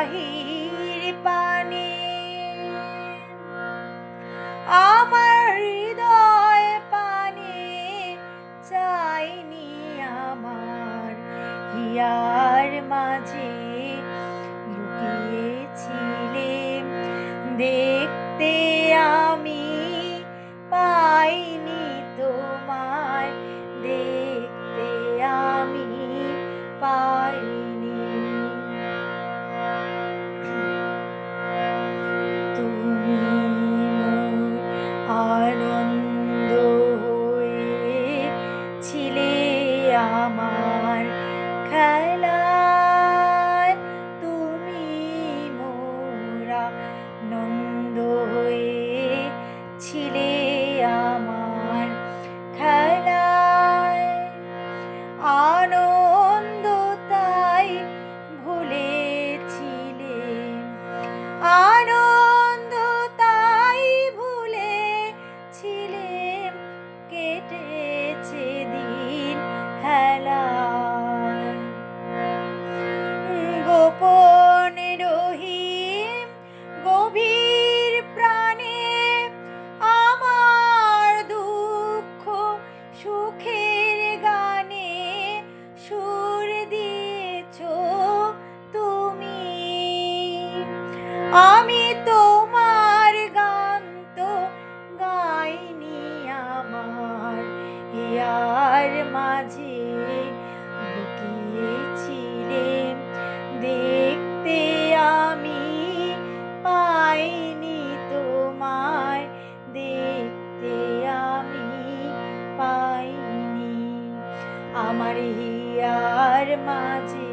বাহির পানে আমার হৃদয় পানে চাইনি আমার হিয়ার মাঝে লুকিয়েছিলে দেখতে আমি পাইনি তোমায় দেখতে আমি পাইনি তুমি মোর আনন্দ হয়ে ছিলে আমার খেলায় তুমি মোর আনন্দ হয়ে ছিলে আমার খেলায় আনন্দ তাই ভুলেছিলে আনন্দ তাই ভুলেছিলে কেটেছে দিন হেলায় গোপন রহিম গভীর প্রাণে আমার দুঃখ সুখের গানে সুর দিয়েছ তুমি আমি তোমার গান তো গাইনি আমার হিয়ার মাঝে লুকিয়েছিলে দেখতে আমি পাইনি তোমায় দেখতে আমি পাইনি আমার হিয়ার মাঝে